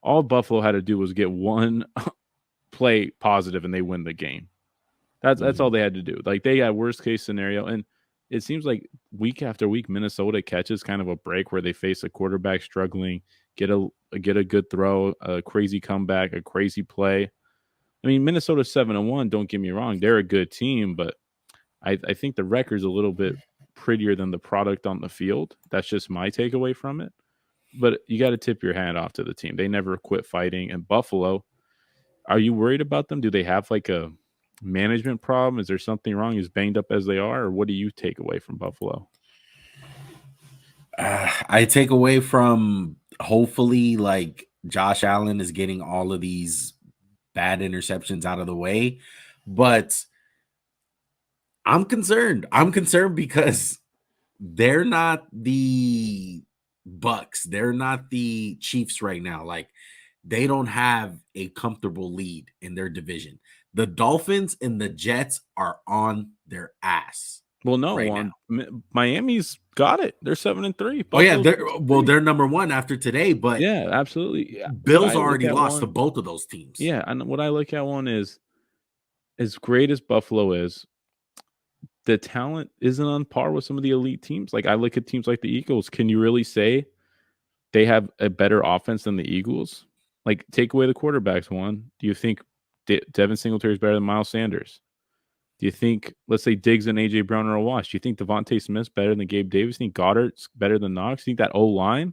All Buffalo had to do was get one play positive and they win the game. That's all they had to do. Like, they had worst case scenario, and it seems like week after week Minnesota catches kind of a break where they face a quarterback struggling, get a good throw, a crazy comeback, a crazy play. I mean, Minnesota's 7-1. Don't get me wrong; they're a good team, but I think the record's a little bit prettier than the product on the field. That's just my takeaway from it. But you got to tip your hat off to the team. They never quit fighting. And Buffalo, are you worried about them? Do they have like a management problem? Is there something wrong? As banged up as they are, or what do you take away from Buffalo? I take away from, hopefully, like, Josh Allen is getting all of these bad interceptions out of the way, but I'm concerned. I'm concerned because they're not the Bucks. They're not the Chiefs right now. Like, they don't have a comfortable lead in their division. The Dolphins and the Jets are on their ass Well, no right now. one. Miami's got it. They're 7-3. Oh yeah, Buffalo's 6-3. they're number one after today, but Yeah, absolutely. Yeah. What Bills I look already at lost to one, both of those teams. yeah, and what I look at one is, as great as Buffalo is, the talent isn't on par with some of the elite teams. Like, I look at teams like the Eagles. Can you really say they have a better offense than the Eagles? Like, take away the quarterbacks. One, do you think Devin Singletary is better than Miles Sanders? Do you think, let's say, Diggs and AJ Brown are a wash? Do you think Devontae Smith's better than Gabe Davis? Do you think Goddard's better than Knox? Do you think that O line?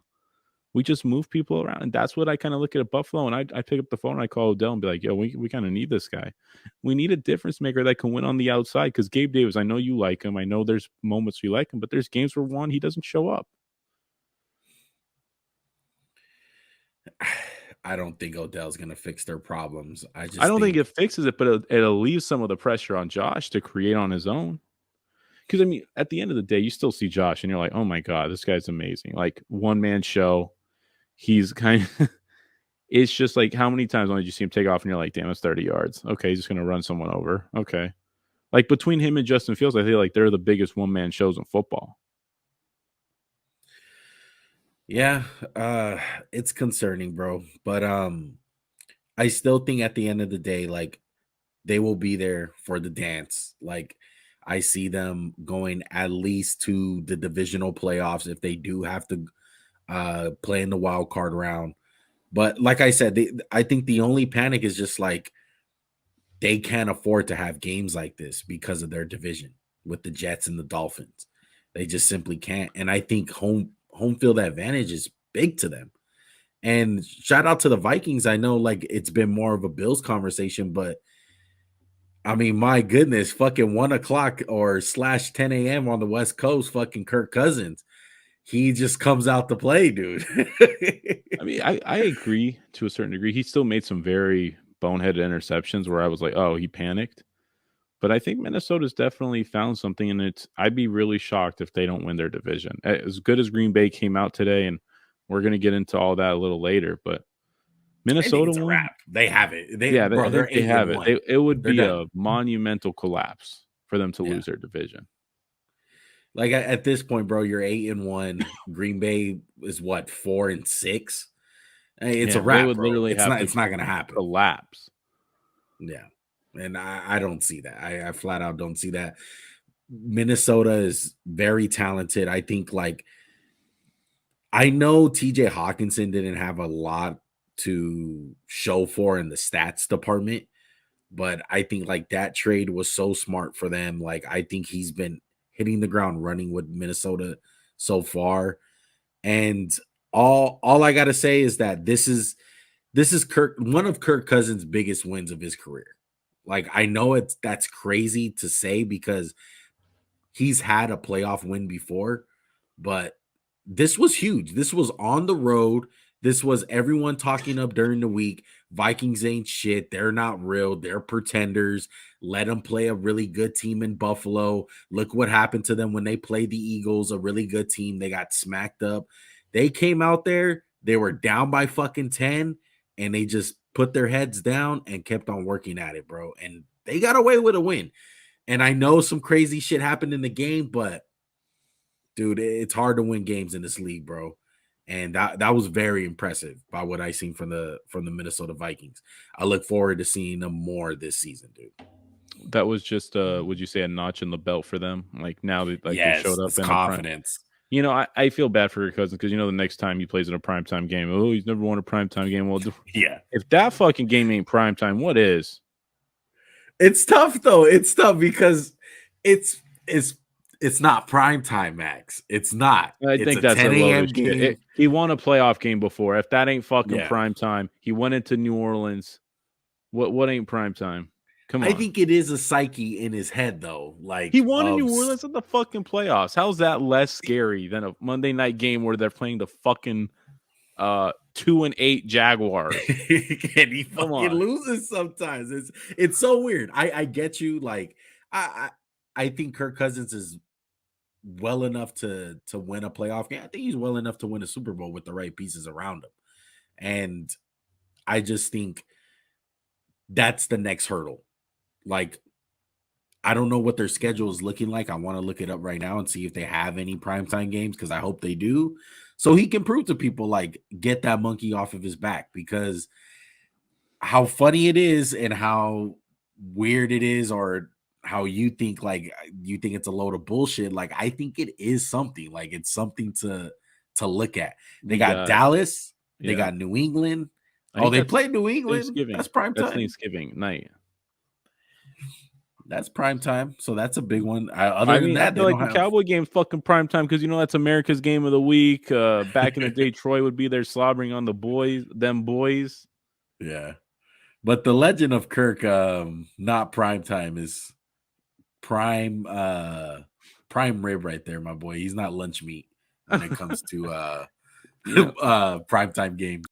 We just move people around, and that's what I kind of look at Buffalo. And I pick up the phone and I call Odell and be like, "Yo, we kind of need this guy. We need a difference maker that can win on the outside." Because Gabe Davis, I know you like him. I know there's moments you like him, but there's games where he doesn't show up. I don't think Odell's gonna fix their problems. I I just don't think think it fixes it, but it'll leave some of the pressure on Josh to create on his own. Because I mean, at the end of the day, you still see Josh, and you're like, "Oh my god, this guy's amazing!" Like, one man show. He's kind of. It's just like, how many times did you see him take off and you're like, damn, it's 30 yards. Okay, he's just going to run someone over. Okay. Like, between him and Justin Fields, I feel like they're the biggest one man shows in football. yeah, it's concerning, bro. But I still think at the end of the day, like, they will be there for the dance. Like, I see them going at least to the divisional playoffs if they do have to play in the wild card round. But like I said, I think the only panic is just like they can't afford to have games like this because of their division with the Jets and the Dolphins. They just simply can't. And I think home field advantage is big to them. And shout out to the Vikings. I know, like, it's been more of a Bills conversation, but I mean, my goodness, fucking 1 o'clock or slash 10 a.m. on the West Coast, fucking Kirk Cousins. He just comes out to play, dude. I mean, I agree to a certain degree. He still made some very boneheaded interceptions where I was like, oh, he panicked. But I think Minnesota's definitely found something, and I'd be really shocked if they don't win their division. As good as Green Bay came out today, and we're going to get into all that a little later, but I think Minnesota it's a won. wrap. They have it. Yeah, I They're think they eight have and it. one. It would They're be done. a monumental collapse for them to Yeah. lose their division. Like, at this point, bro, you're 8-1. Green Bay is what, 4-6? It's a They wrap, would bro. literally It's have not. to It's not gonna happen. collapse. Yeah, and I don't see that. I flat out don't see that. Minnesota is very talented. I think, like, I know TJ Hawkinson didn't have a lot to show for in the stats department, but I think, like, that trade was so smart for them. Like, I think he's been hitting the ground running with Minnesota so far. And all I gotta say is that this is one of Kirk Cousins' biggest wins of his career. Like, I know that's crazy to say because he's had a playoff win before, but this was huge. This was on the road. This was everyone talking up during the week. Vikings ain't shit. They're not real. They're pretenders. Let them play a really good team in Buffalo. Look what happened to them when they played the Eagles, a really good team. They got smacked up. They came out there. They were down by fucking 10, and they just put their heads down and kept on working at it, bro. And they got away with a win. And I know some crazy shit happened in the game, but dude, it's hard to win games in this league, bro. And that was very impressive by what I seen from the Minnesota Vikings. I look forward to seeing them more this season, dude. That was just would you say a notch in the belt for them? Like now that like they Yes, showed up it's in a prime. confidence. You know, I feel bad for your cousin because you know the next time he plays in a primetime game, oh, he's never won a primetime game. Well, Yeah. if that fucking game ain't primetime, what is? It's tough though. It's tough because it's it's not prime time, Max. It's not. I It's think a that's a 10 load of a.m. shit. game. He won a playoff game before. If that ain't fucking Yeah. prime time, he went into New Orleans. What ain't prime time? Come I on. think it is a psyche in his head though. Like He won in New Orleans in the fucking playoffs. How's that less scary than a Monday night game where they're playing the fucking 2-8 Jaguars? and he Come fucking on. loses sometimes. It's so weird. I get you. Like I think Kirk Cousins is well enough to win a playoff game. I think he's well enough to win a Super Bowl with the right pieces around him. And I just think that's the next hurdle. Like, I don't know what their schedule is looking like. I want to look it up right now and see if they have any primetime games because I hope they do. So he can prove to people, like, get that monkey off of his back, because how funny it is and how weird it is, or how you think it's a load of bullshit. Like, I think it is something. Like, it's something to look at. They got Dallas, they got New England. Oh, they played New England. Thanksgiving. That's prime time. That's Thanksgiving night. That's prime time. So that's a big one. Other than that, I feel like the Cowboy game's fucking prime time because you know that's America's game of the week. Back in the day, Troy would be there slobbering on them boys. Yeah. But the legend of Kirk, not prime time, is prime rib right there, my boy. He's not lunch meat when it comes to primetime games.